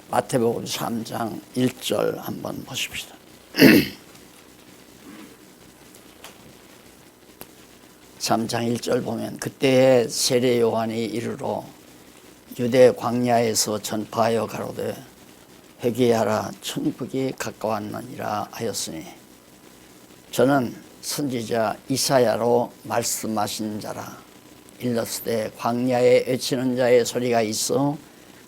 마태복음 3장 1절 한번 보십시다. 3장 1절 보면 그때에 세례 요한이 이르러 유대 광야에서 전파하여 가로되 회개하라 천국이 가까웠느니라 하였으니 저는 선지자 이사야로 말씀하신 자라. 일렀으되 광야에 외치는 자의 소리가 있어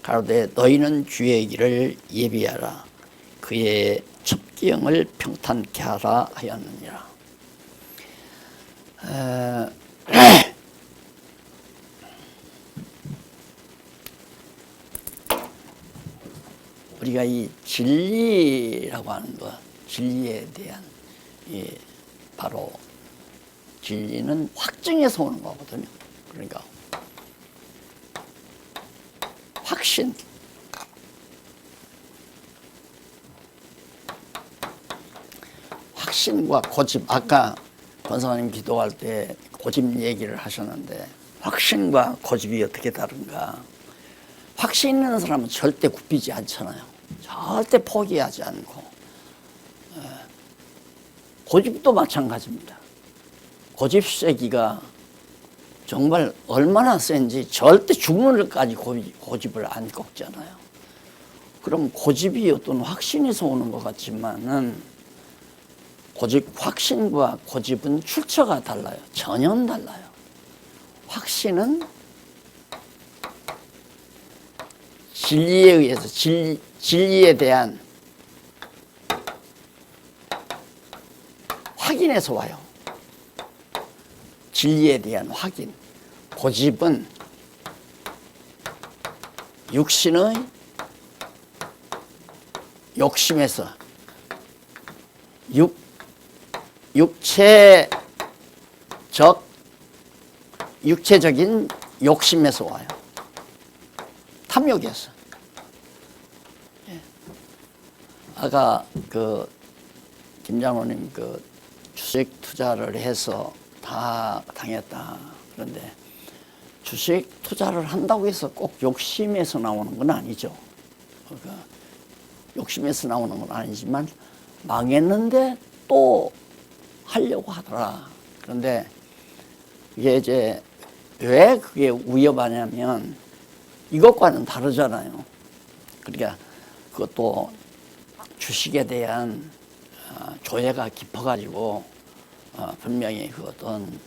가로되 너희는 주의 길을 예비하라 그의 첩기형을 평탄케 하라 하였느니라. 우리가 이 진리라고 하는 것, 진리에 대한 바로 진리는 확증에서 오는 거거든요. 그러니까 확신, 확신과 고집. 아까 권사님 기도할 때 고집 얘기를 하셨는데 확신과 고집이 어떻게 다른가. 확신 있는 사람은 절대 굽히지 않잖아요. 절대 포기하지 않고. 고집도 마찬가지입니다. 고집 세기가 정말 얼마나 센지 절대 죽는 일까지 고집을 안 꺾잖아요. 그럼 고집이 어떤 확신에서 오는 것 같지만은 확신과 고집은 출처가 달라요. 전혀 달라요. 확신은 진리에 의해서 진리에 대한 확인에서 와요. 진리에 대한 확인. 고집은 육신의 욕심에서 육체적인 욕심에서 와요. 탐욕에서. 아까 김장로님 주식 투자를 해서 다 당했다. 그런데 주식 투자를 한다고 해서 꼭 욕심에서 나오는 건 아니죠. 그러니까 욕심에서 나오는 건 아니지만 망했는데 또 하려고 하더라. 그런데 이게 이제 왜 그게 위협하냐면 이것과는 다르잖아요. 그러니까 그것도 주식에 대한 조예가 깊어가지고 분명히 그 어떤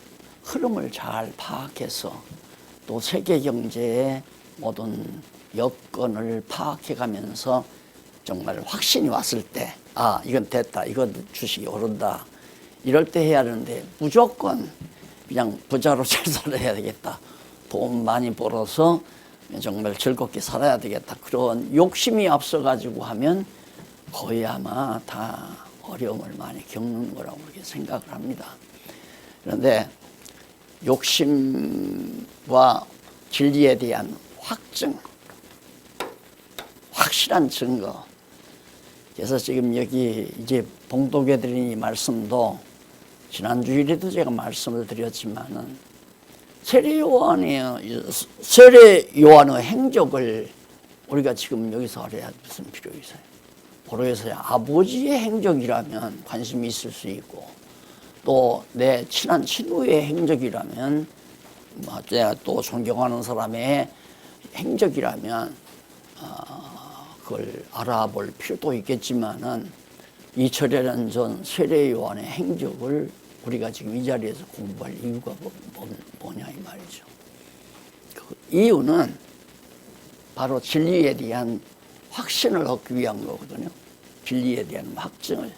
흐름을 잘 파악해서 또 세계 경제의 모든 여건을 파악해가면서 정말 확신이 왔을 때, 이건 됐다, 이건 주식이 오른다, 이럴 때 해야 하는데 무조건 그냥 부자로 잘 살아야 되겠다, 돈 많이 벌어서 정말 즐겁게 살아야 되겠다, 그런 욕심이 앞서가지고 하면 거의 아마 다 어려움을 많이 겪는 거라고 그렇게 생각을 합니다. 그런데 욕심과 진리에 대한 확증, 확실한 증거. 그래서 지금 여기 이제 봉독해 드린 이 말씀도 지난주일에도 제가 말씀을 드렸지만은 세례 요한의 행적을 우리가 지금 여기서 알아야 무슨 필요 있어요? 고로에서야 아버지의 행적이라면 관심이 있을 수 있고 또 내 친한 친구의 행적이라면 내가 또 존경하는 사람의 행적이라면 그걸 알아볼 필요도 있겠지만은 2000년 전 세례 요한의 행적을 우리가 지금 이 자리에서 공부할 이유가 뭐냐 이 말이죠. 그 이유는 바로 진리에 대한 확신을 얻기 위한 거거든요. 진리에 대한 확증을.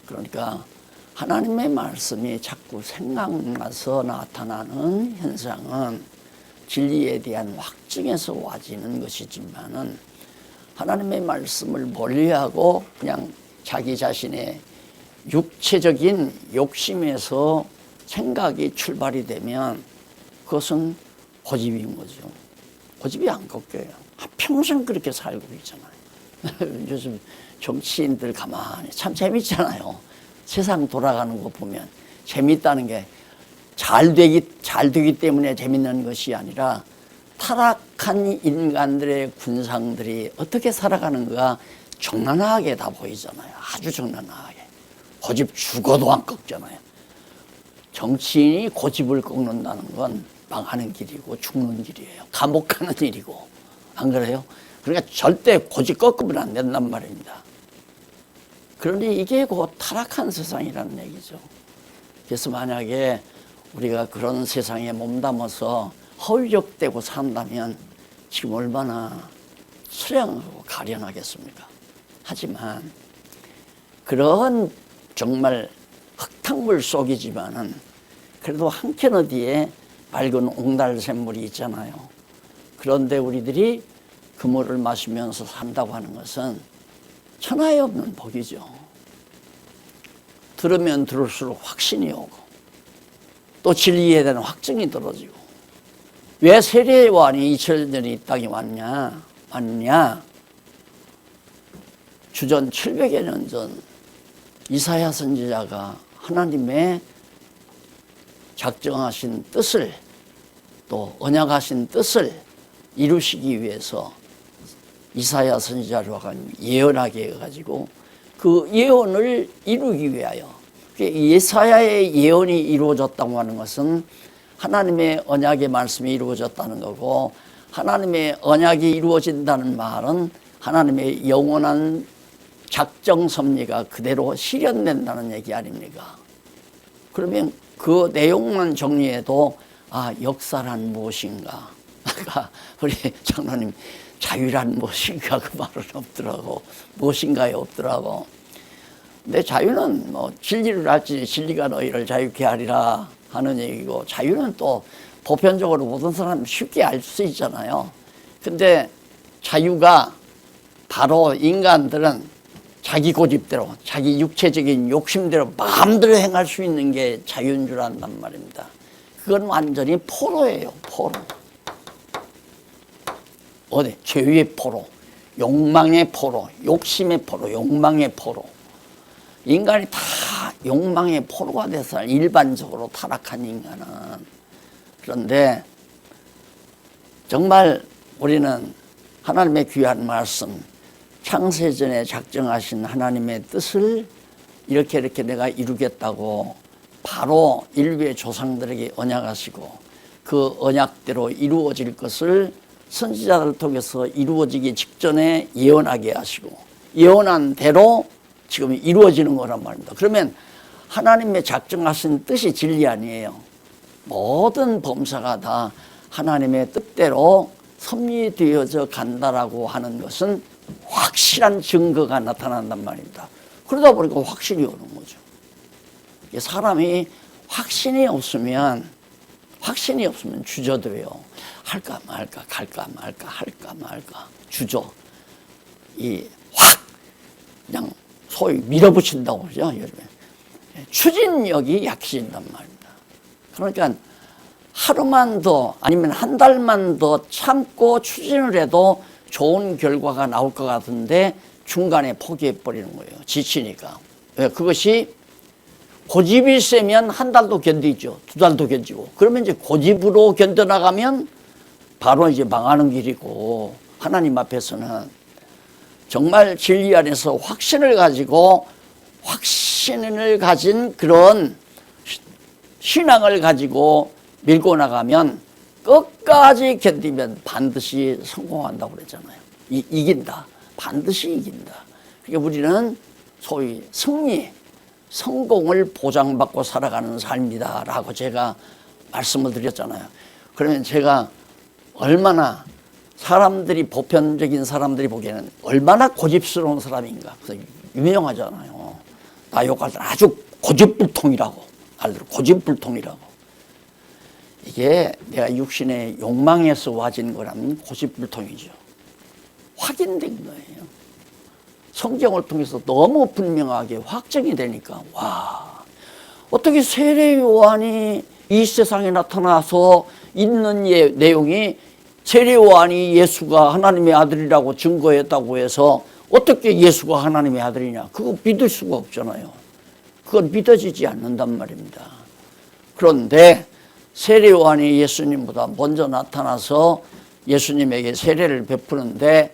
그러니까 하나님의 말씀이 자꾸 생각나서 나타나는 현상은 진리에 대한 확증에서 와지는 것이지만은 하나님의 말씀을 멀리하고 그냥 자기 자신의 육체적인 욕심에서 생각이 출발이 되면 그것은 고집인 거죠. 고집이 안 꺾여요. 평생 그렇게 살고 있잖아요. 요즘 정치인들 가만히 참 재밌잖아요. 세상 돌아가는 거 보면 재밌다는 게 잘 되기 때문에 재밌는 것이 아니라 타락한 인간들의 군상들이 어떻게 살아가는가 적나라하게 다 보이잖아요. 아주 적나라하게. 고집 죽어도 안 꺾잖아요. 정치인이 고집을 꺾는다는 건 망하는 길이고 죽는 길이에요. 감옥 가는 일이고. 안 그래요? 그러니까 절대 고집 꺾으면 안 된단 말입니다. 그러니 이게 곧 타락한 세상이라는 얘기죠. 그래서 만약에 우리가 그런 세상에 몸담아서 허울적대고 산다면 지금 얼마나 수량하고 가련하겠습니까? 하지만 그런 정말 흙탕물 속이지만은 그래도 한켠 어디에 맑은 옹달샘물이 있잖아요. 그런데 우리들이 그 물을 마시면서 산다고 하는 것은 천하에 없는 복이죠. 들으면 들을수록 확신이 오고 또 진리에 대한 확증이 떨어지고 왜 세례요한이 2000년이 이 땅에 왔냐? 주전 700여 년 전 이사야 선지자가 하나님의 작정하신 뜻을 또 언약하신 뜻을 이루시기 위해서 이사야 선지자로 예언하게 해가지고 그 예언을 이루기 위하여 예사야의 예언이 이루어졌다고 하는 것은 하나님의 언약의 말씀이 이루어졌다는 거고 하나님의 언약이 이루어진다는 말은 하나님의 영원한 작정 섭리가 그대로 실현된다는 얘기 아닙니까? 그러면 그 내용만 정리해도 역사란 무엇인가? 아까 우리 장로님 자유란 무엇인가 그 말은 없더라고. 무엇인가요? 없더라고. 근데 자유는 뭐 진리를 알지 진리가 너희를 자유케 하리라 하는 얘기고 자유는 또 보편적으로 모든 사람 쉽게 알 수 있잖아요. 근데 자유가 바로 인간들은 자기 고집대로 자기 육체적인 욕심대로 마음대로 행할 수 있는 게 자유인 줄 안단 말입니다. 그건 완전히 포로예요. 포로. 어디? 죄의 포로, 욕망의 포로, 욕심의 포로, 욕망의 포로. 인간이 다 욕망의 포로가 돼서 일반적으로 타락한 인간은. 그런데 정말 우리는 하나님의 귀한 말씀, 창세전에 작정하신 하나님의 뜻을 이렇게 내가 이루겠다고 바로 인류의 조상들에게 언약하시고 그 언약대로 이루어질 것을 선지자들을 통해서 이루어지기 직전에 예언하게 하시고 예언한 대로 지금 이루어지는 거란 말입니다. 그러면 하나님의 작정하신 뜻이 진리 아니에요. 모든 범사가 다 하나님의 뜻대로 섭리되어져 간다라고 하는 것은 확실한 증거가 나타난단 말입니다. 그러다 보니까 확신이 오는 거죠. 사람이 확신이 없으면 주저돼요. 할까 말까 갈까 말까 할까 말까 주저. 확 그냥 소위 밀어붙인다고 그러죠. 요즘에. 추진력이 약해진단 말입니다. 그러니까 하루만 더 아니면 한 달만 더 참고 추진을 해도 좋은 결과가 나올 것 같은데 중간에 포기해버리는 거예요. 지치니까. 왜? 그것이 고집이 세면 한 달도 견디죠. 두 달도 견디고. 그러면 이제 고집으로 견뎌나가면 바로 이제 망하는 길이고 하나님 앞에서는 정말 진리 안에서 확신을 가진 그런 신앙을 가지고 밀고 나가면 끝까지 견디면 반드시 성공한다고 그랬잖아요. 이긴다. 반드시 이긴다. 그러니까 우리는 소위 성공을 보장받고 살아가는 삶이다라고 제가 말씀을 드렸잖아요. 그러면 제가 얼마나 보편적인 사람들이 보기에는 얼마나 고집스러운 사람인가. 그래서 유명하잖아요. 나 욕할 때 아주 고집불통이라고. 고집불통이라고. 이게 내가 육신의 욕망에서 와진 거라면 고집불통이죠. 확인된 거예요. 성경을 통해서 너무 분명하게 확정이 되니까 어떻게 세례 요한이 이 세상에 나타나서 있는 내용이 세례 요한이 예수가 하나님의 아들이라고 증거했다고 해서 어떻게 예수가 하나님의 아들이냐. 그거 믿을 수가 없잖아요. 그건 믿어지지 않는단 말입니다. 그런데 세례 요한이 예수님보다 먼저 나타나서 예수님에게 세례를 베푸는데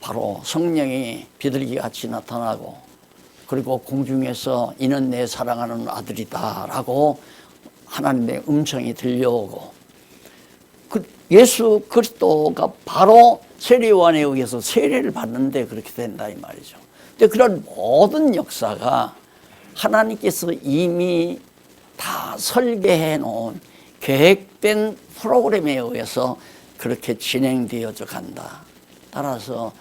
바로 성령이 비둘기같이 나타나고, 그리고 공중에서 이는 내 사랑하는 아들이다 라고 하나님의 음성이 들려오고, 예수 그리스도가 바로 세례요한에 의해서 세례를 받는데 그렇게 된다 이 말이죠. 근데 그런 모든 역사가 하나님께서 이미 다 설계해 놓은 계획된 프로그램에 의해서 그렇게 진행되어져 간다. 따라서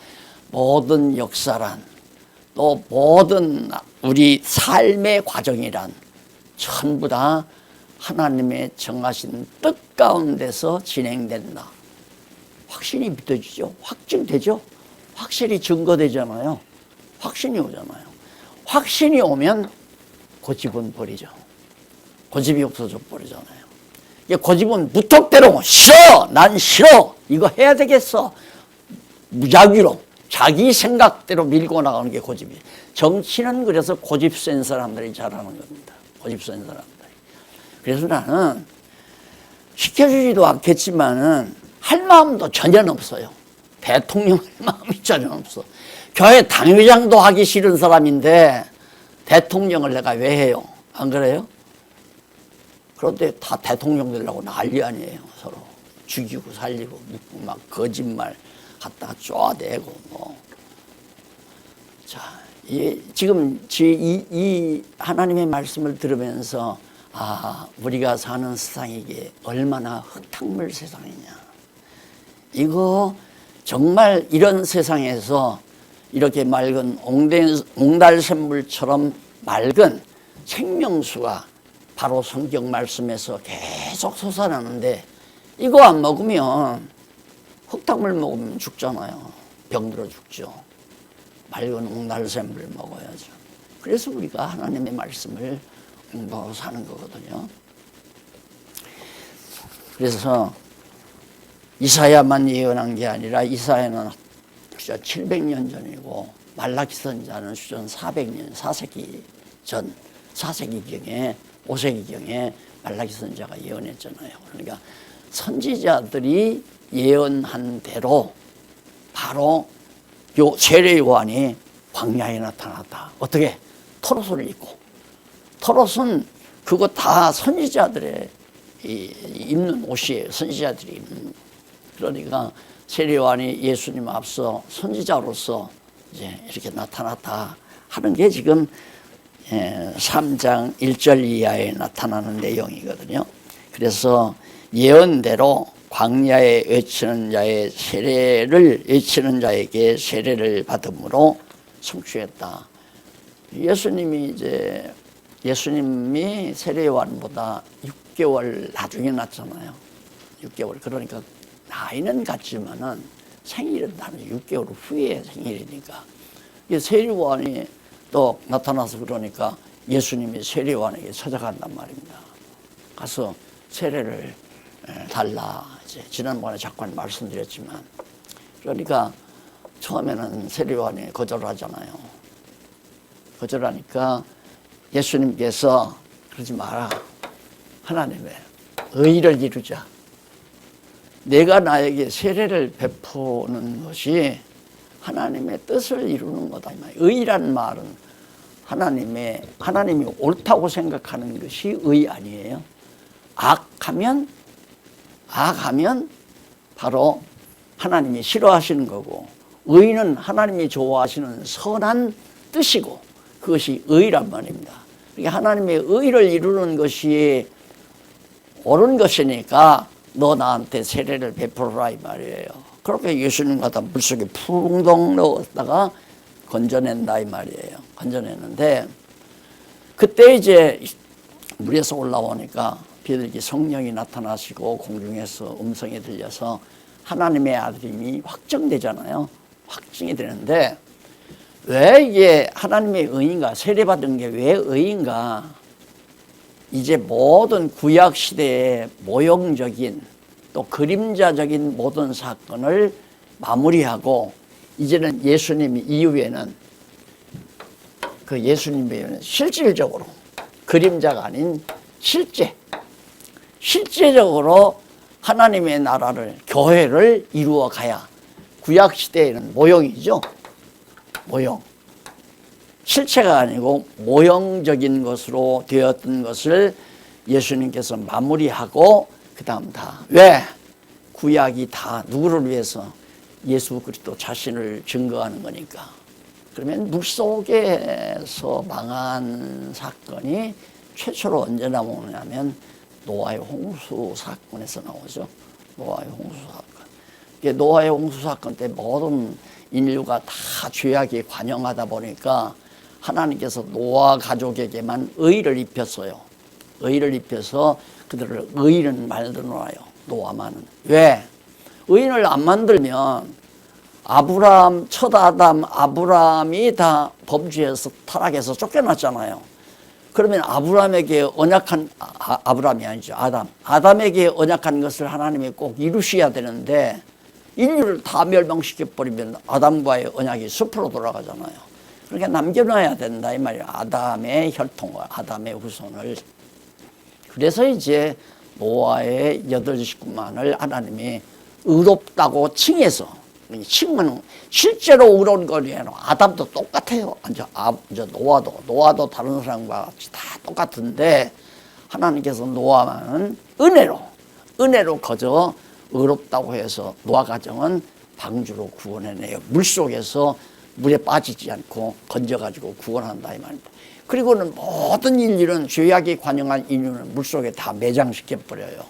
모든 역사란, 또 모든 우리 삶의 과정이란 전부 다 하나님의 정하신 뜻 가운데서 진행된다. 확신이 믿어지죠. 확증되죠. 확실히 증거되잖아요. 확신이 오잖아요. 확신이 오면 고집은 버리죠. 고집이 없어져 버리잖아요. 고집은 무턱대로 싫어! 난 싫어! 이거 해야 되겠어! 무작위로 자기 생각대로 밀고 나가는 게 고집이에요. 정치는 그래서 고집 센 사람들이 잘하는 겁니다. 고집 센 사람들이. 그래서 나는 시켜주지도 않겠지만은 할 마음도 전혀 없어요. 대통령 할 마음이 전혀 없어. 교회 당회장도 하기 싫은 사람인데 대통령을 내가 왜 해요? 안 그래요? 그런데 다 대통령 되려고 난리 아니에요. 서로 죽이고 살리고 묻고 막 거짓말 갖다가 쪼아대고 뭐. 자, 지금 이 하나님의 말씀을 들으면서 우리가 사는 세상이 이게 얼마나 흙탕물 세상이냐. 이거 정말 이런 세상에서 이렇게 맑은 옹달샘물처럼 맑은 생명수가 바로 성경 말씀에서 계속 솟아나는데, 이거 안 먹으면, 흙탕물 먹으면 죽잖아요. 병들어 죽죠. 맑은 옹달샘물 먹어야죠. 그래서 우리가 하나님의 말씀을 공부하고 사는 거거든요. 그래서 이사야만 예언한 게 아니라, 이사야는 주전 700년 전이고 말라기 선지자는 주전 400년, 4세기 전, 4세기경에 5세기경에 말라기 선지자가 예언했잖아요. 그러니까 선지자들이 예언한 대로 바로 요 세례 요한이 광야에 나타났다. 어떻게? 토롯을 입고. 토롯은 그거 다 선지자들의 입는 옷이에요. 선지자들이 입는. 그러니까 세례 요한이 예수님 앞서 선지자로서 이제 이렇게 나타났다 하는 게 지금 3장 1절 이하에 나타나는 내용이거든요. 그래서 예언대로 광야에 외치는 자의 세례를 외치는 자에게 세례를 받음으로 성취했다. 예수님이 세례 요한보다 6개월 나중에 났잖아요. 6개월. 그러니까 나이는 같지만은 생일은 다른 6개월 후에 생일이니까. 세례 요한이 또 나타나서 그러니까 예수님이 세례 요한에게 찾아간단 말입니다. 가서 세례를 달라. 이제 지난번에 잠깐 말씀드렸지만, 그러니까 처음에는 세례 요한이 거절하잖아요. 거절하니까 예수님께서 그러지 마라. 하나님의 의를 이루자. 내가 나에게 세례를 베푸는 것이 하나님의 뜻을 이루는 거다. 의란 말은 하나님이 옳다고 생각하는 것이 의 아니에요. 악하면 바로 하나님이 싫어하시는 거고, 의는 하나님이 좋아하시는 선한 뜻이고, 그것이 의란 말입니다. 그러니까 하나님의 의를 이루는 것이 옳은 것이니까 너 나한테 세례를 베풀어라 이 말이에요. 그렇게 예수님 갖다 물속에 풍덩 넣었다가 건져낸다 이 말이에요. 건져냈는데 그때 이제 물에서 올라오니까 비둘기 성령이 나타나시고 공중에서 음성이 들려서 하나님의 아들임이 확정되잖아요. 확증이 되는데 왜 이게 하나님의 의인가, 세례받은 게 왜 의인가? 이제 모든 구약 시대의 모형적인 또 그림자적인 모든 사건을 마무리하고 이제는 예수님 이후에는 그 예수님의 실질적으로 그림자가 아닌 실제적으로 하나님의 나라를, 교회를 이루어 가야, 구약 시대에는 모형이죠. 모형. 실체가 아니고 모형적인 것으로 되었던 것을 예수님께서 마무리하고 그 다음 다. 왜? 구약이 다 누구를 위해서? 예수 그리스도 자신을 증거하는 거니까. 그러면 물속에서 망한 사건이 최초로 언제 나오냐면 노아의 홍수 사건에서 나오죠. 노아의 홍수 사건. 노아의 홍수 사건 때 모든 인류가 다 죄악에 관영하다 보니까 하나님께서 노아 가족에게만 의를 입혔어요. 의를 입혀서 그들을 의인은 만들어놔요. 노아만은. 왜? 의인을 안 만들면 아브라함, 첫 아담 아브라함이 다 범죄해서 타락해서 쫓겨났잖아요. 그러면 아브라함에게 언약한, 아브라함이 아니죠. 아담에게 언약한 것을 하나님이 꼭 이루셔야 되는데 인류를 다 멸망시켜버리면 아담과의 언약이 숲으로 돌아가잖아요. 그러니까 남겨놔야 된다 이 말이에요. 아담의 혈통과 아담의 후손을. 그래서 이제 노아의 8식구만을 하나님이 의롭다고 칭해서, 칭은 실제로 의로운 거리에는 아담도 똑같아요. 이제 노아도 다른 사람과 같이 다 똑같은데 하나님께서 노아만은 은혜로 거저 의롭다고 해서 노아 가정은 방주로 구원해내요. 물속에서 물에 빠지지 않고 건져가지고 구원한다 이 말입니다. 그리고는 모든 인류는 죄악에 관영한 인류는 물속에 다 매장시켜버려요.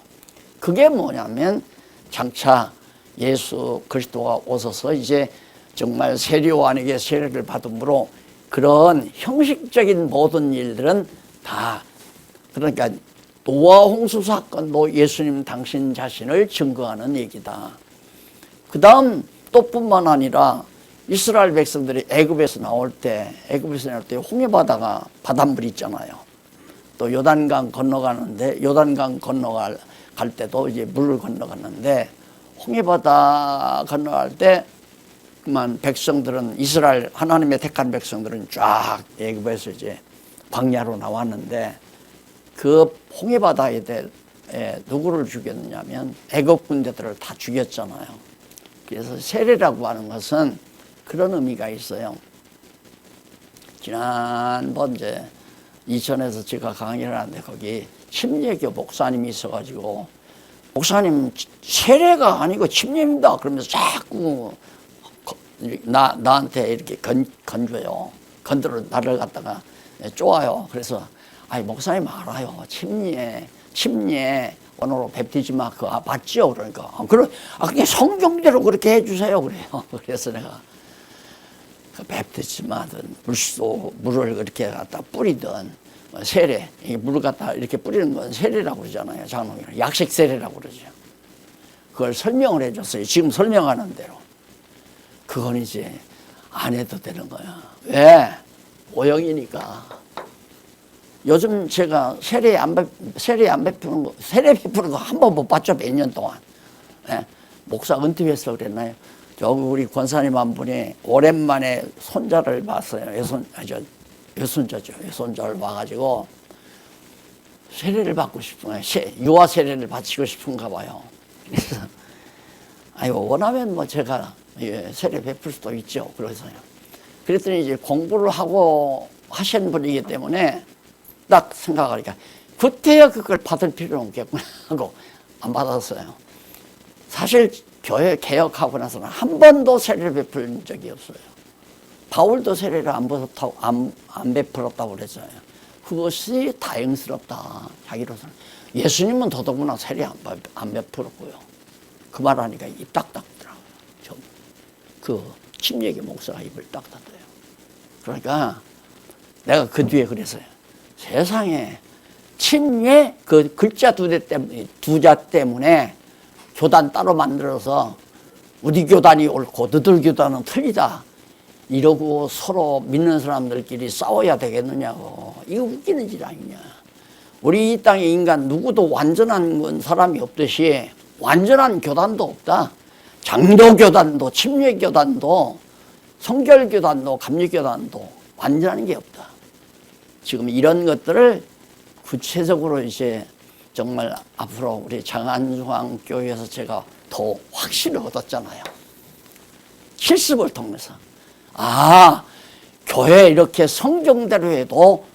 그게 뭐냐면 장차 예수 그리스도가 오셔서 이제 정말 세례 아니게 세례를 받음으로 그런 형식적인 모든 일들은 다, 그러니까 노아 홍수 사건도 예수님 당신 자신을 증거하는 얘기다. 그 다음 또 뿐만 아니라 이스라엘 백성들이 애굽에서 나올 때 홍해바다가 바닷물이 있잖아요. 또 요단강 건너가는데 요단강 건너갈 때도 이제 물을 건너갔는데 홍해바다 건너갈 때 그만 백성들은 이스라엘 하나님의 택한 백성들은 쫙 애굽에서 이제 광야로 나왔는데 그 홍해바다에 누구를 죽였느냐면 애굽 군대들을 다 죽였잖아요. 그래서 세례라고 하는 것은 그런 의미가 있어요. 지난번 이제 이천에서 제가 강의를 하는데 거기 침례교 목사님이 있어가지고 목사님 세례가 아니고 침례입니다. 그러면서 자꾸 나한테 이렇게 건져요. 건드려 나를 갖다가 쪼아요. 그래서 아니 목사님 알아요. 침례 원어로 베프티즘아 그거 맞죠? 그러니까 그냥 성경대로 그렇게 해주세요. 그래요. 그래서 내가 베프티즘하든 물을 그렇게 갖다 뿌리든 세례, 물을 갖다 이렇게 뿌리는 건 세례라고 그러잖아요. 장로교는 약식 세례라고 그러죠. 그걸 설명을 해줬어요. 지금 설명하는 대로. 그건 이제 안 해도 되는 거야. 왜? 모형이니까. 요즘 제가 세례 안 베푸는 거, 세례 베푸는 거 한 번 못 봤죠. 몇 년 동안. 네? 목사 은퇴해서 그랬나요? 저기 우리 권사님 한 분이 오랜만에 손자를 봤어요. 외손자를 봐가지고 세례를 받고 싶은 거예요. 유아 세례를 바치고 싶은가 봐요. 그래서 원하면 뭐 제가 세례 베풀 수도 있죠. 그래서요. 그랬더니 이제 공부를 하고 하신 분이기 때문에 딱 생각하니까 그때야 그걸 받을 필요는 없겠구나 하고 안 받았어요. 사실 교회 개혁하고 나서는 한 번도 세례를 베풀 적이 없어요. 바울도 세례를 안 베풀었다고 그랬잖아요. 그것이 다행스럽다. 자기로서는. 예수님은 더더구나 세례 안 베풀었고요. 그 말하니까 입 딱 닫더라고요. 그 침례교 목사가 입을 딱 닫아요. 그러니까 내가 그 뒤에 그랬어요. 세상에 침례 그 글자 두자 때문에 교단 따로 만들어서 우리 교단이 옳고 너들 교단은 틀리다 이러고 서로 믿는 사람들끼리 싸워야 되겠느냐고. 이거 웃기는 짓 아니냐. 우리 이 땅의 인간 누구도 완전한 사람이 없듯이 완전한 교단도 없다. 장로교단도 침례교단도 성결교단도 감리교단도 완전한 게 없다. 지금 이런 것들을 구체적으로 이제 정말 앞으로 우리 장안중앙교회에서 제가 더 확신을 얻었잖아요. 실습을 통해서. 아, 교회 이렇게 성경대로 해도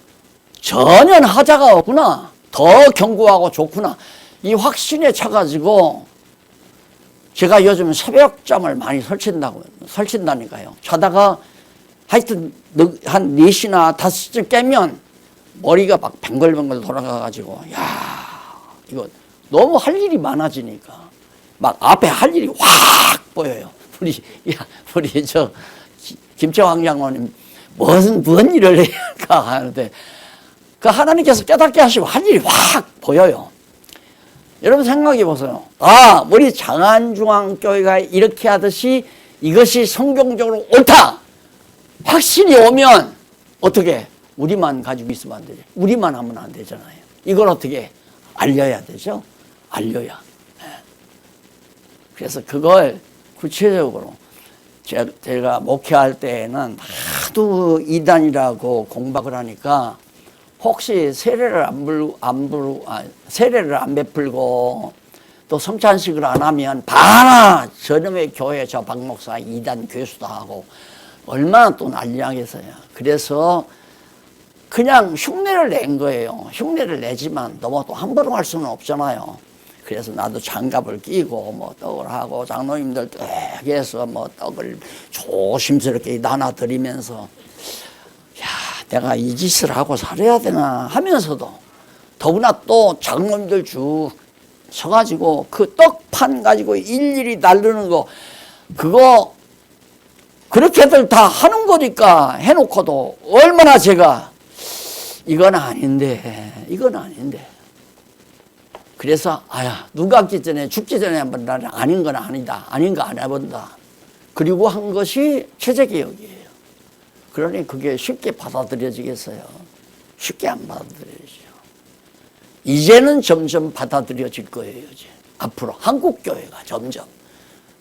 전혀 하자가 없구나. 더 견고하고 좋구나. 이 확신에 차가지고 제가 요즘 새벽잠을 많이 설친다니까요. 자다가 하여튼 한 4시나 5시쯤 깨면 머리가 막 뱅글뱅글 돌아가가지고 야, 이거 너무 할 일이 많아지니까 막 앞에 할 일이 확 보여요. 우리 저 김채왕 장로님 뭔 일을 해야 할까 하는데 그 하나님께서 깨닫게 하시고 할 일이 확 보여요. 여러분 생각해 보세요. 아, 우리 장안중앙교회가 이렇게 하듯이 이것이 성경적으로 옳다. 확신이 오면 어떻게 우리만 가지고 있으면 안 되죠. 우리만 하면 안 되잖아요. 이걸 어떻게 알려야 되죠. 알려야. 그래서 그걸 구체적으로 제가 목회할 때에는 하도 이단이라고 공박을 하니까 혹시 세례를 세례를 안 베풀고 또 성찬식을 안 하면 봐라 저놈의 교회 저 박 목사 이단 교수다 하고 얼마나 또 난리나겠어요. 그래서 그냥 흉내를 낸 거예요. 흉내를 내지만 너무 또 함부로 할 수는 없잖아요. 그래서 나도 장갑을 끼고 뭐 떡을 하고 장로님들 떡에서 뭐 떡을 조심스럽게 나눠드리면서 야, 내가 이 짓을 하고 살아야 되나 하면서도 더구나 또 장로님들 쭉 서가지고 그 떡판 가지고 일일이 나르는 거 그거 그렇게들 다 하는 거니까 해놓고도 얼마나 제가 이건 아닌데 그래서 아야 눈 감기 전에 죽기 전에 한번 나는 아닌 건 아니다 아닌 거 안 해본다 그리고 한 것이 체제개혁이에요. 그러니 그게 쉽게 받아들여지겠어요. 쉽게 안 받아들여지죠. 이제는 점점 받아들여질 거예요. 이제 앞으로 한국교회가 점점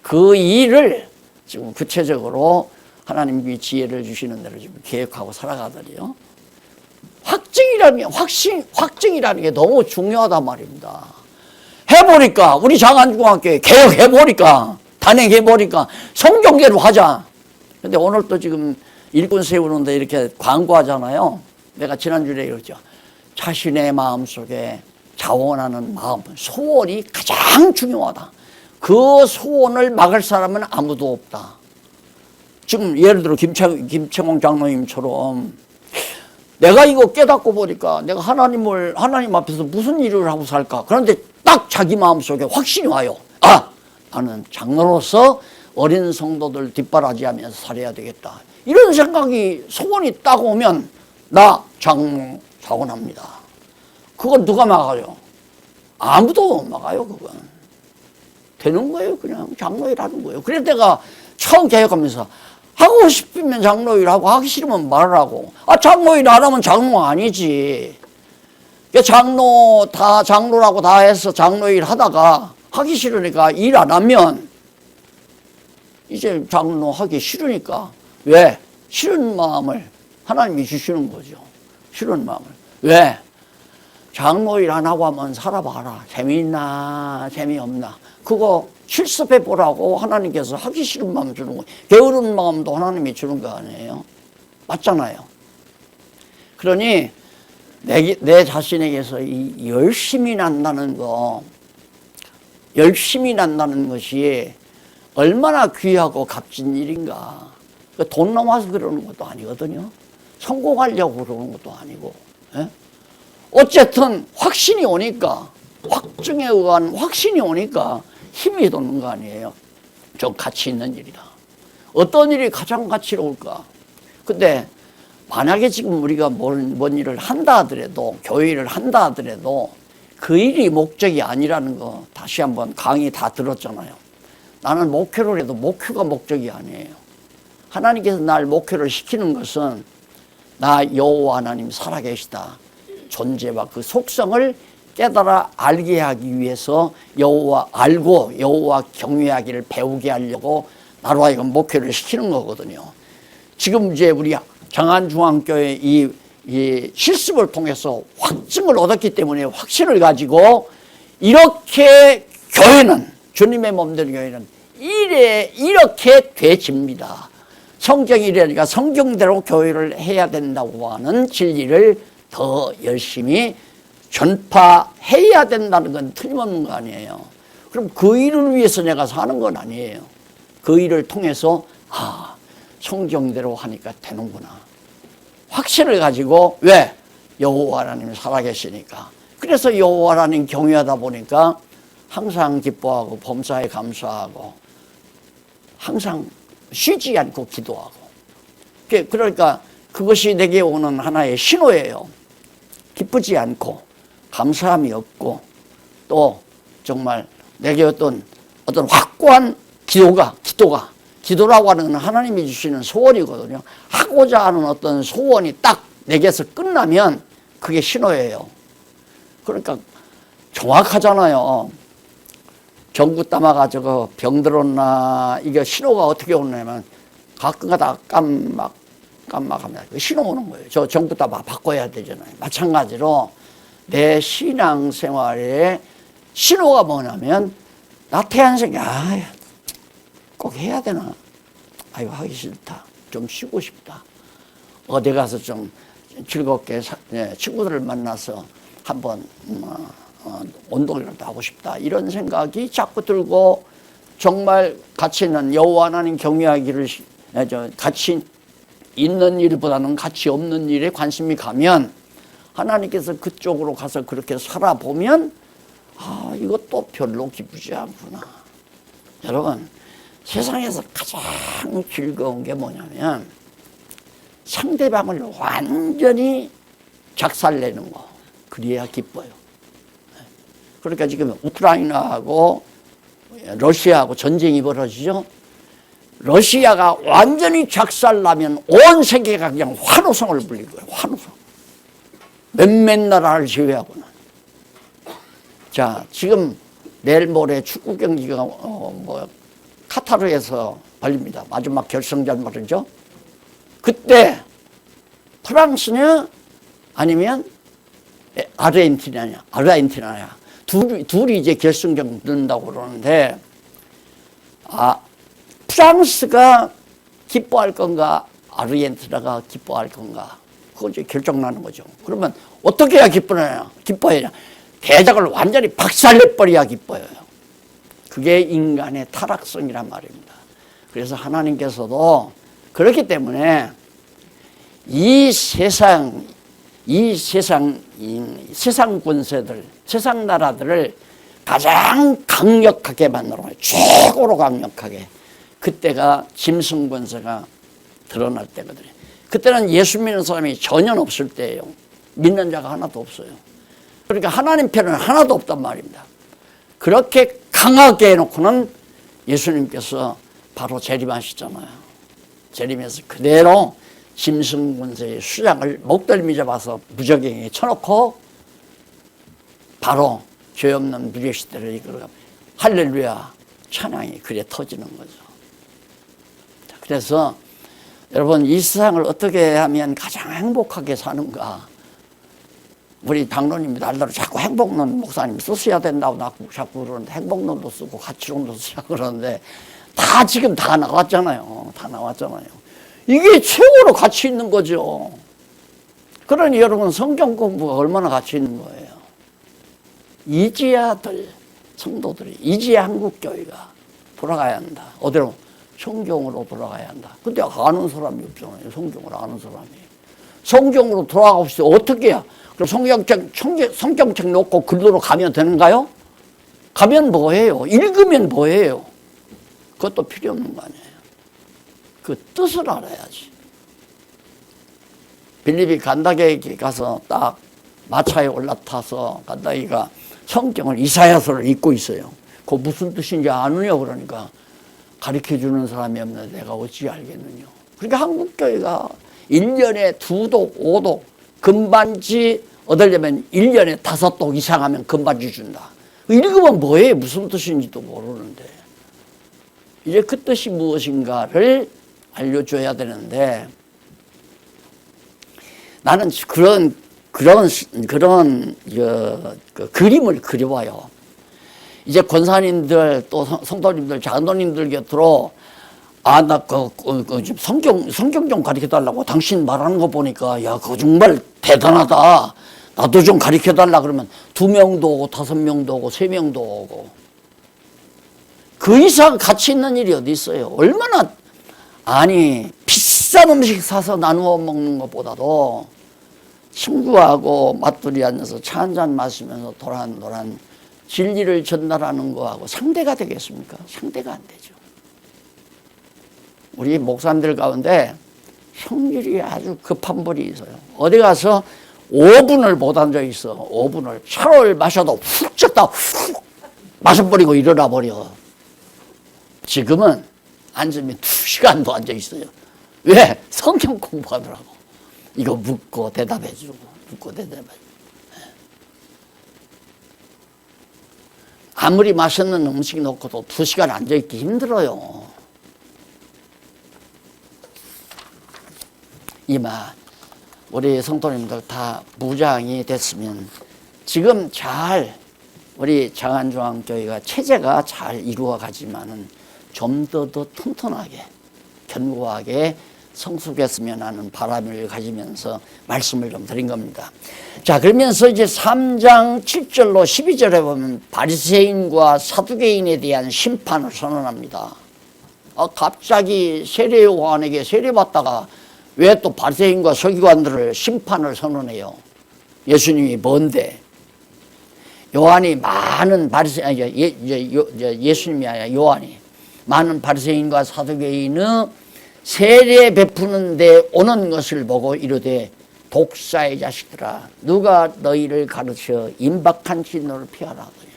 그 일을 지금 구체적으로 하나님이 지혜를 주시는 대로 지금 계획하고 살아가더니요. 확증이라는 게 너무 중요하단 말입니다. 해보니까 우리 장안중앙교회 개혁해보니까 단행해보니까 성경대로 하자. 근데 오늘 또 지금 일꾼 세우는데 이렇게 광고하잖아요. 내가 지난주에 그랬죠. 자신의 마음속에 자원하는 마음, 소원이 가장 중요하다. 그 소원을 막을 사람은 아무도 없다. 지금 예를 들어 김채공 장로님처럼 내가 이거 깨닫고 보니까 내가 하나님 앞에서 무슨 일을 하고 살까? 그런데 딱 자기 마음속에 확신이 와요. 아, 나는 장로로서 어린 성도들 뒷바라지하면서 살아야 되겠다. 이런 생각이 소원이 딱 오면 나 장로 자원합니다. 그건 누가 막아요? 아무도 못 막아요. 그건 되는 거예요. 그냥 장로일 하는 거예요. 그래서 내가 처음 개혁하면서 하고 싶으면 장로일 하고 하기 싫으면 말하라고. 아, 장로일 안 하면 장로 아니지. 장로라고 다 해서 장로일 하다가 하기 싫으니까 일 안 하면 이제 장로 하기 싫으니까 왜? 싫은 마음을 하나님이 주시는 거죠. 싫은 마음을. 왜? 장로일 안 하고 하면 살아봐라. 재미있나 재미없나. 그거 실습해 보라고 하나님께서 하기 싫은 마음 주는 거예요. 게으른 마음도 하나님이 주는 거 아니에요. 맞잖아요. 그러니 내 자신에게서 이 열심히 난다는 것이 얼마나 귀하고 값진 일인가. 돈 남아서 그러는 것도 아니거든요. 성공하려고 그러는 것도 아니고. 예? 어쨌든 확신이 오니까, 확증에 의한 확신이 오니까 힘이 도는 거 아니에요. 좀 가치 있는 일이다. 어떤 일이 가장 가치로울까? 근데 만약에 지금 우리가 뭔 일을 한다 하더라도, 교회 일을 한다 하더라도 그 일이 목적이 아니라는 거 다시 한번 강의 다 들었잖아요. 나는 목회를 해도 목회가 목적이 아니에요. 하나님께서 날 목회를 시키는 것은 나 여호와 하나님 살아계시다. 존재와 그 속성을 깨달아 알게 하기 위해서 여호와 알고 여호와 경외하기를 배우게 하려고 나로 하여금 목회를 시키는 거거든요. 지금 이제 우리 장안중앙교회 이 이 실습을 통해서 확증을 얻었기 때문에 확신을 가지고 이렇게 교회는 주님의 몸된 교회는 이렇게 되집니다. 성경이 이러니까 성경대로 교회를 해야 된다고 하는 진리를 더 열심히 전파해야 된다는 건 틀림없는 거 아니에요. 그럼 그 일을 위해서 내가 사는 건 아니에요. 그 일을 통해서 성경대로 하니까 되는구나. 확신을 가지고 왜? 여호와 하나님이 살아계시니까. 그래서 여호와 하나님 경외하다 보니까 항상 기뻐하고 범사에 감사하고 항상 쉬지 않고 기도하고. 그러니까 그것이 내게 오는 하나의 신호예요. 기쁘지 않고 감사함이 없고 또 정말 내게 어떤 확고한 기도라고 하는 하나님이 주시는 소원이거든요. 하고자 하는 어떤 소원이 딱 내게서 끝나면 그게 신호예요. 그러니까 정확하잖아요. 경구따마가 저거 병들었나, 이게 신호가 어떻게 오냐면 가끔가다 깜막합니다. 신호 오는 거예요. 저 경구따마 바꿔야 되잖아요. 마찬가지로 내 신앙생활에 신호가 뭐냐면 나태한 생각, 꼭 해야 되나? 아이고, 하기 싫다. 좀 쉬고 싶다. 어디 가서 좀 즐겁게 친구들을 만나서 한번 운동이라도 하고 싶다. 이런 생각이 자꾸 들고 정말 가치 있는 여호와 하나님 경외하기를 가치 있는 일보다는 가치 없는 일에 관심이 가면 하나님께서 그쪽으로 가서 그렇게 살아보면 이것도 별로 기쁘지 않구나. 여러분, 세상에서 가장 즐거운 게 뭐냐면 상대방을 완전히 작살내는 거. 그래야 기뻐요. 그러니까 지금 우크라이나하고 러시아하고 전쟁이 벌어지죠. 러시아가 완전히 작살나면 온 세계가 그냥 환호성을 불릴 거예요. 환호성. 몇몇 나라를 제외하고는. 자, 지금 내일 모레 축구 경기가 카타르에서 열립니다. 마지막 결승전 말이죠. 그때 프랑스냐 아니면 아르헨티나냐 둘이 이제 결승전 넣는다고 그러는데 프랑스가 기뻐할 건가 아르헨티나가 기뻐할 건가 그거 이제 결정나는 거죠. 그러면 어떻게 해야 기뻐하냐? 대적을 완전히 박살내버려야 기뻐요. 그게 인간의 타락성이란 말입니다. 그래서 하나님께서도 그렇기 때문에 이 세상 권세들, 세상 나라들을 가장 강력하게 만들어요. 최고로 강력하게. 그때가 짐승 권세가 드러날 때거든요. 그때는 예수 믿는 사람이 전혀 없을 때예요. 믿는 자가 하나도 없어요. 그러니까 하나님 편은 하나도 없단 말입니다. 그렇게 강하게 해놓고는 예수님께서 바로 재림하시잖아요. 재림해서 그대로 짐승 권세의 수장을 목덜미 잡아서 무적행에 쳐놓고 바로 죄 없는 무죄 시대를 이끌어가 할렐루야 찬양이 그래 터지는 거죠. 그래서 여러분 이 세상을 어떻게 하면 가장 행복하게 사는가. 우리 당론님이 날로 자꾸 행복론 목사님 쓰셔야 된다고 자꾸 그러는데 행복론도 쓰고 가치론도 쓰라고 그러는데 지금 다 나왔잖아요. 이게 최고로 가치 있는 거죠. 그러니 여러분 성경 공부가 얼마나 가치 있는 거예요. 이지아들 성도들이 이지아 한국교회가 돌아가야 한다. 어디로? 성경으로 돌아가야 한다. 근데 아는 사람이 없잖아요. 성경을 아는 사람이. 성경으로 돌아가고 싶어요. 어떻게 해야? 그럼 성경책 놓고 글로 가면 되는가요? 가면 뭐해요? 읽으면 뭐해요? 그것도 필요 없는 거 아니에요. 그 뜻을 알아야지. 빌립이 간다게에 가서 딱 마차에 올라타서 간다게가 성경을 이사야서를 읽고 있어요. 그 무슨 뜻인지 아느냐 그러니까 가르쳐주는 사람이 없는데 내가 어찌 알겠느냐. 그러니까 한국교회가 1년에 2독, 5독 금반지 얻으려면 1년에 5독 이상 하면 금반지 준다. 읽으면 뭐해? 무슨 뜻인지도 모르는데 이제 그 뜻이 무엇인가를 알려줘야 되는데 나는 그런 그 그림을 그려봐요. 이제 권사님들 또 성도님들 장로님들 곁으로 나 성경 좀 가르쳐 달라고 당신 말하는 거 보니까 야 그거 정말 대단하다. 나도 좀 가르쳐 달라 그러면 2명도 오고 5명도 오고 3명도 오고 그 이상 가치 있는 일이 어디 있어요? 얼마나 아니 비싼 음식 사서 나누어 먹는 것보다도 친구하고 맞들이 앉아서 차 한잔 마시면서 도란도란 진리를 전달하는 거하고 상대가 되겠습니까? 상대가 안 되죠. 우리 목사님들 가운데 성질이 아주 급한 분이 있어요. 어디 가서 5분을 못 앉아 있어. 5분을 차를 마셔도 훅 쳤다 훅 마셔버리고 일어나 버려. 지금은 앉으면 2시간도 앉아 있어요. 왜? 성경 공부하더라고. 이거 묻고 대답해주고 묻고 대답해주고. 아무리 맛있는 음식 놓고도 2시간 앉아있기 힘들어요. 이마 우리 성도님들 다 무장이 됐으면 지금 잘 우리 장안중앙교회가 체제가 잘 이루어가지만은 좀 더 튼튼하게 견고하게 성숙했으면 하는 바람을 가지면서 말씀을 좀 드린 겁니다. 자, 그러면서 이제 3장 7절로 12절에 보면 바리새인과 사두개인에 대한 심판을 선언합니다. 갑자기 세례 요한에게 세례받다가 왜 또 바리새인과 서기관들을 심판을 선언해요? 예수님이 뭔데? 요한이 많은 예수님이 아니라 요한이 많은 바리새인과 사두개인의 세례 베푸는데 오는 것을 보고 이르되 독사의 자식들아 누가 너희를 가르쳐 임박한 진노를 피하라 하더냐.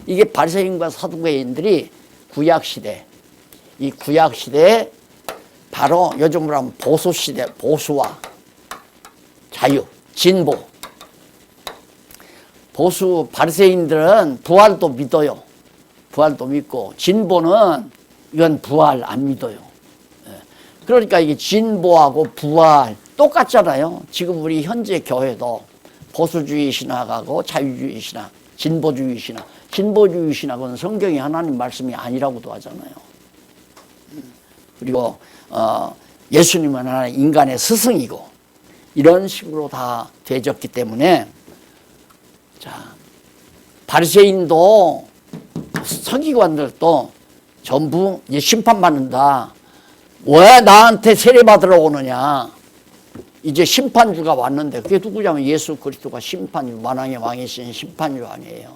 이게 바리새인과 사두개인들이 구약시대 이 구약시대에 바로 요즘으로 하면 보수시대 보수와 자유 진보 보수 바리새인들은 부활도 믿어요. 부활도 믿고 진보는 이건 부활 안 믿어요. 그러니까 이게 진보하고 부활 똑같잖아요. 지금 우리 현재 교회도 보수주의 신학하고 자유주의 신학, 진보주의 신학. 진보주의 신학은 성경이 하나님 말씀이 아니라고도 하잖아요. 그리고 예수님은 하나의 인간의 스승이고 이런 식으로 다 되졌기 때문에 자 바리새인도 서기관들도 전부 이제 심판받는다. 왜 나한테 세례받으러 오느냐. 이제 심판주가 왔는데 그게 누구냐면 예수 그리스도가 심판주 만왕의 왕이신 심판주 아니에요.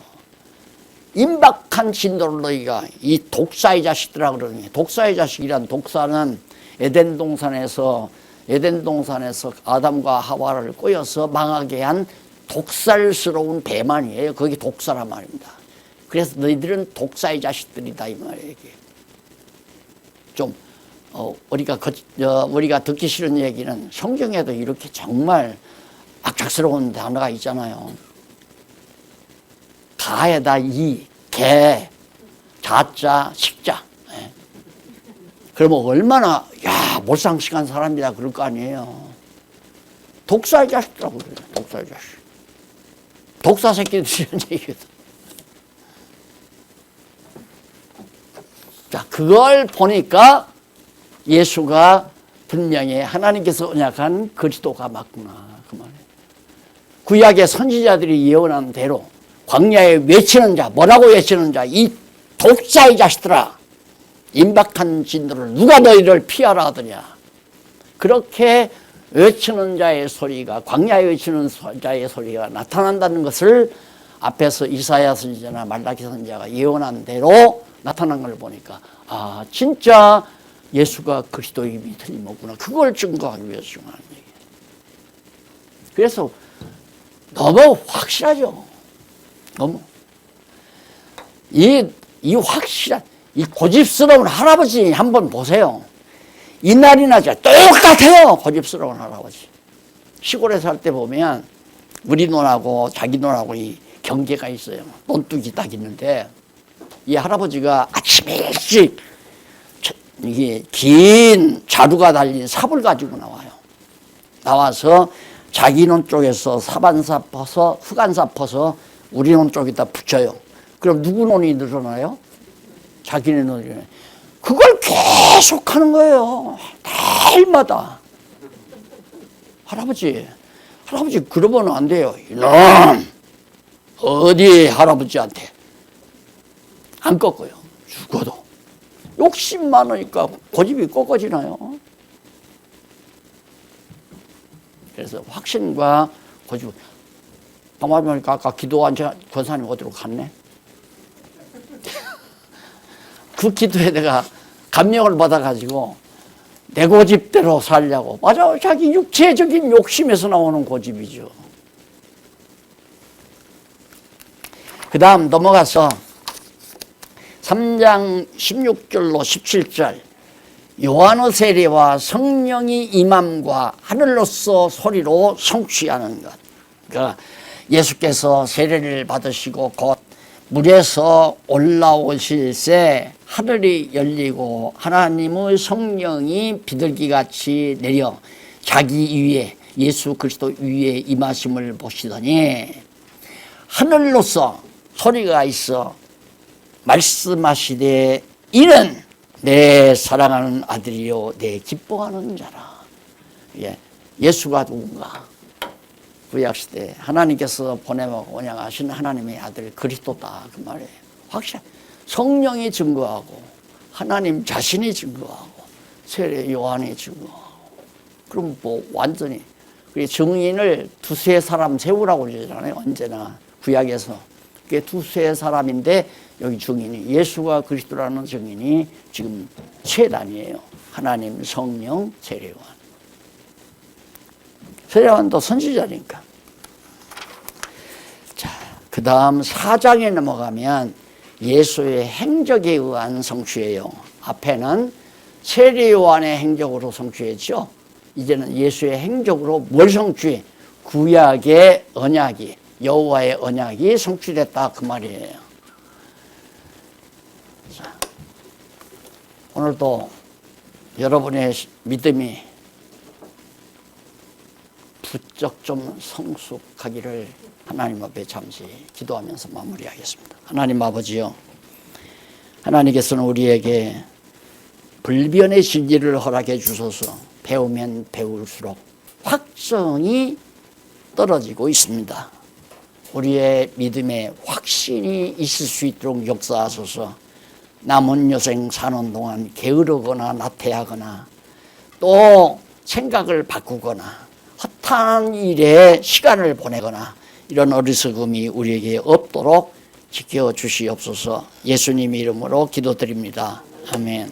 임박한 진노를 너희가 이 독사의 자식들아 그러니 독사의 자식이란 독사는 에덴 동산에서 아담과 하와를 꼬여서 망하게 한 독살스러운 배만이에요. 그게 독사란 말입니다. 그래서 너희들은 독사의 자식들이다 이 말이에요. 좀 우리가 듣기 싫은 얘기는 성경에도 이렇게 정말 악착스러운 단어가 있잖아요. 가에다 이, 개, 자자, 식자. 그러면 얼마나 몰상식한 사람이다 그럴 거 아니에요. 독사의 자식이라고 그래요. 독사의 자식. 독사 새끼들이라는 얘기거든. 자, 그걸 보니까 예수가 분명히 하나님께서 언약한 그리스도가 맞구나 그 말이에요. 구약의 선지자들이 예언한 대로 광야에 외치는 자, 뭐라고 외치는 자, 이 독사의 자식들아, 임박한 진노를 누가 너희를 피하라 하더냐. 그렇게 외치는 자의 소리가, 광야에 외치는 자의 소리가 나타난다는 것을 앞에서 이사야 선지자나 말라기 선지자가 예언한 대로 나타난 걸 보니까 진짜 예수가 그리스도임이 틀림없구나. 그걸 증거하기 위해서 중요한 얘기예요. 그래서 너무 확실하죠. 너무 이 확실한 이 고집스러운 할아버지 한번 보세요. 이날이나 똑같아요. 고집스러운 할아버지. 시골에 살 때 보면 우리 논하고 자기 논하고 이 경계가 있어요. 논둑이 딱 있는데 이 할아버지가 아침에 일찍 이게 긴 자루가 달린 삽을 가지고 나와요. 나와서 자기 눈 쪽에서 사반사 퍼서 흑안사 퍼서 우리 눈 쪽에다 붙여요. 그럼 누구 눈이 늘어나요? 자기네 눈이. 그걸 계속 하는 거예요. 달마다. 할아버지 그러면 안 돼요. 이놈 어디 할아버지한테 안 꺾어요. 죽어도. 욕심 많으니까 고집이 꺾어지나요? 그래서 확신과 고집. 가만히 보니까 아까 기도한 권사님 어디로 갔네? 그 기도에 내가 감명을 받아가지고 내 고집대로 살려고. 맞아, 자기 육체적인 욕심에서 나오는 고집이죠. 그 다음 넘어가서 3장 16절로 17절 요한의 세례와 성령이 임함과 하늘로서 소리로 성취하는 것. 그러니까 예수께서 세례를 받으시고 곧 물에서 올라오실 새 하늘이 열리고 하나님의 성령이 비둘기같이 내려 자기 위에 예수 그리스도 위에 임하심을 보시더니 하늘로서 소리가 있어 말씀하시되 이는 내 사랑하는 아들이요 내 기뻐하는 자라. 예수가 누군가? 구약시대 하나님께서 보내고 온양하신 하나님의 아들 그리스도다 그 말이에요. 확실히 성령이 증거하고 하나님 자신이 증거하고 세례 요한이 증거하고. 그럼 뭐 완전히 증인을 두세 사람 세우라고 그러잖아요. 언제나 구약에서 그게 두세 사람인데 여기 증인이 예수가 그리스도라는 증인이 지금 세 단이에요. 하나님, 성령, 세례 요한. 세례요한도 선지자니까. 자, 그 다음 4장에 넘어가면 예수의 행적에 의한 성취예요. 앞에는 세례요한의 행적으로 성취했죠. 이제는 예수의 행적으로 뭘 성취해? 구약의 언약이, 여호와의 언약이 성취됐다 그 말이에요. 자, 오늘도 여러분의 믿음이 부쩍 좀 성숙하기를 하나님 앞에 잠시 기도하면서 마무리하겠습니다. 하나님 아버지요, 하나님께서는 우리에게 불변의 진리를 허락해 주셔서 배우면 배울수록 확정이 떨어지고 있습니다. 우리의 믿음에 확신이 있을 수 있도록 역사하소서. 남은 여생 사는 동안 게으르거나 나태하거나 또 생각을 바꾸거나 헛한 일에 시간을 보내거나 이런 어리석음이 우리에게 없도록 지켜주시옵소서. 예수님 이름으로 기도드립니다. 아멘.